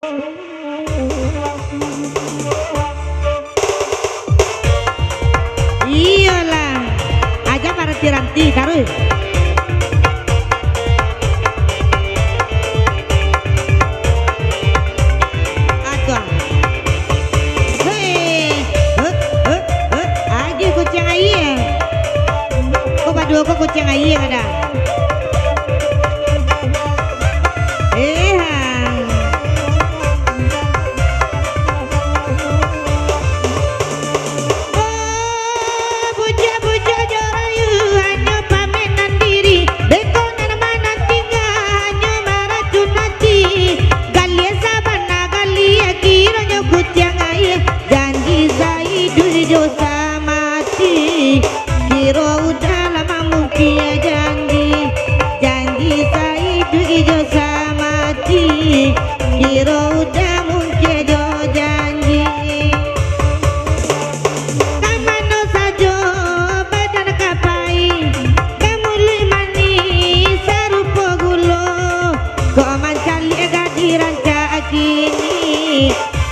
Iyalah, aja para tiranti taruh. Kucing ayam, kok badu kok kucing ayam ada.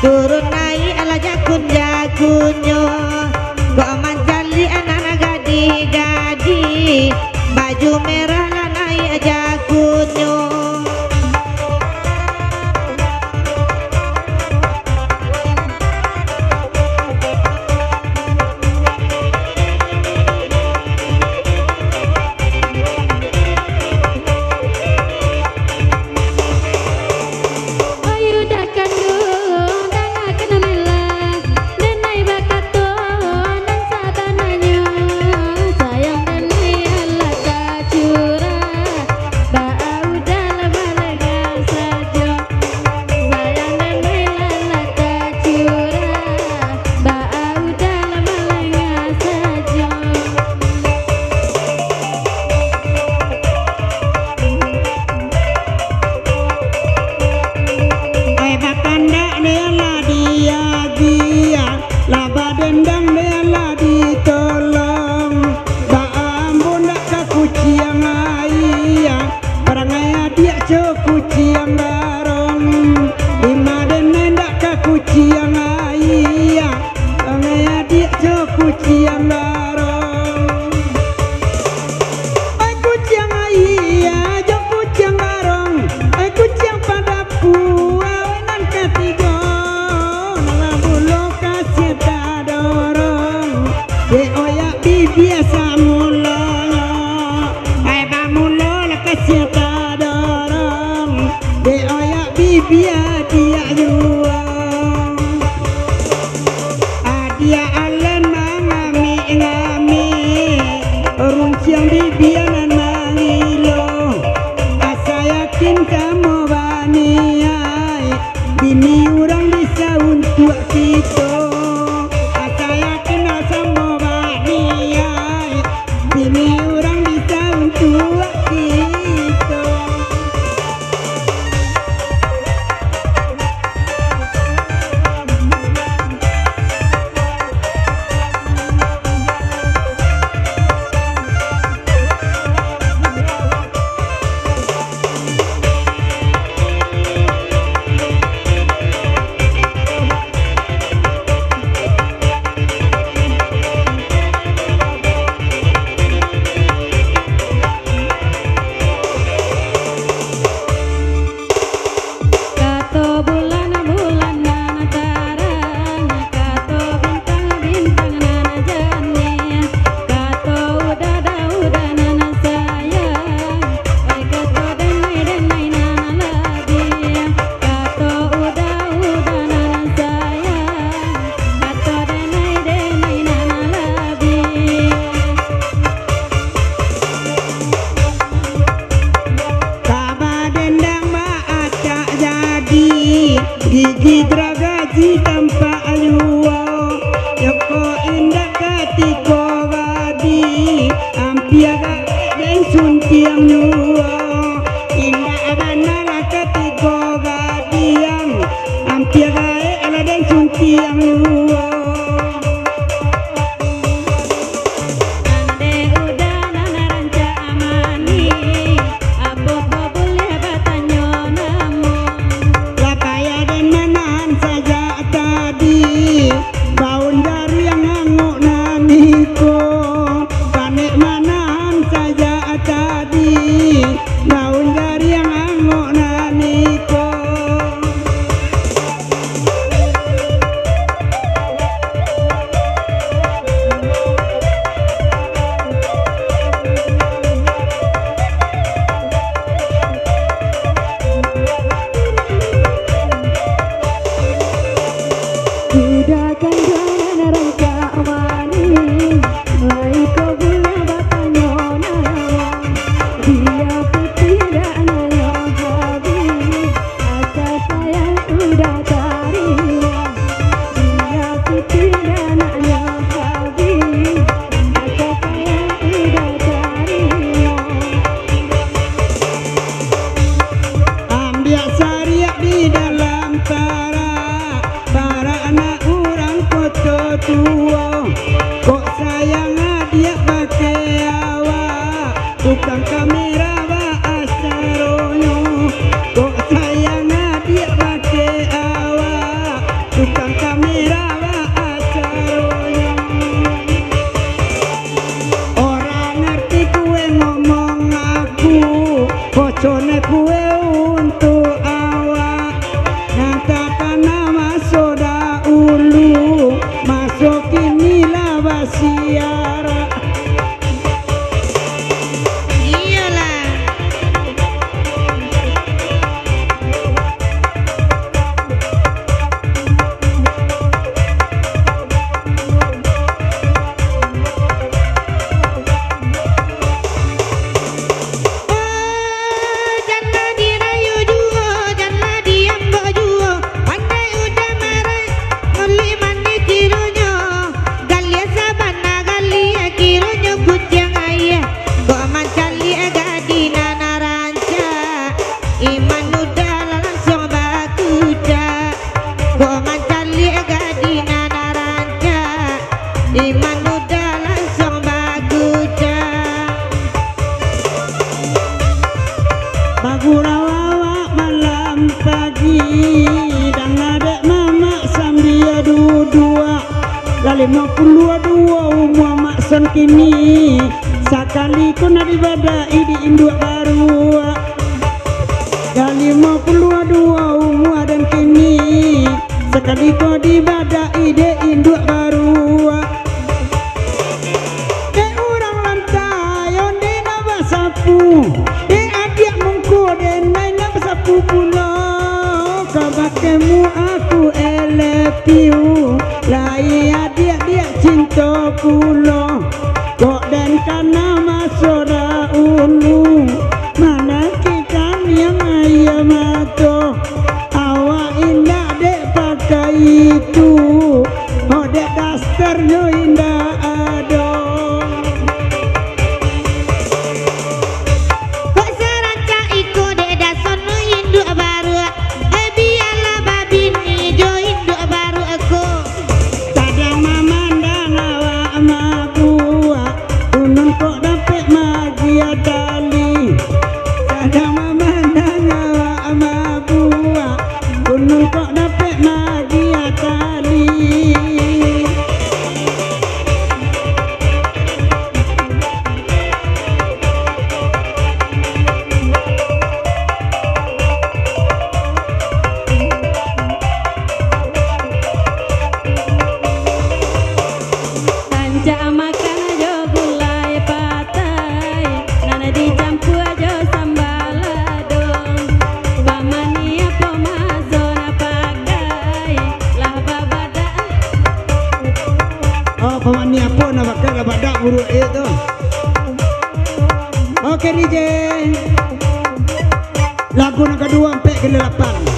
Turun naik ala jakunyo kok manjali anak gadi baju merah lah naik jakunyo. Gigi dragaji tanpa ayuwa Yoko indah katiko wadi Ampiaga dan suntiang nyuwa Indah abanala katiko wadiang Ampiaga ala dan suntiang nyuwa manahan saja tadi baun dari yang nganguk naniko panik manahan saja tadi baun dari yang nganguk naniko kok sayang dia pakai awak tukang kamera wa asaronyo kok sayang dia pakai awak tukang kamera wa asaronyo orang ngerti kue ngomong aku bocone kue untuk awak nyatakan nama soda ulu masuk inilah wasiara iyalah jangan dirayu juo jangan diambo juo pandai udah marah ngeli mandi kirunya galia sabana galia kirunya kucing ayah kok mancali gadina naranca iman udah langsung bakuca kok mancali gadina naranca iman udah langsung bakuca bagurawawa malam pagi dan adek mama sambil dudua kali 52 umur makson kini sekali ku nari badai di induk baru kali 52 umur dan kini sekali ku di badai di induk baru de orang lantai onde nama sapu de adik mungku de naina sapu pulau kabakemu aku elepiu lai adik dia cinta pulau kok dan karena masoda ulu mana kita yang ayam mato awak indah dek pakai itu oh dek daster yo indah ado kok seranca iku deda sono induk baru biarlah babi nijo induk baru aku kadang memandang awak mabua unun kok dapat magia tali kadang memandang awak mabua unun kok dapat magia tali Tanja makan aja gulai patai nana dicampur aja sambal adong pamani apa mazona pakai lah babada oh pemani apa nak pakai badak buruk itu oke DJ lagu yang kedua sampai ke 8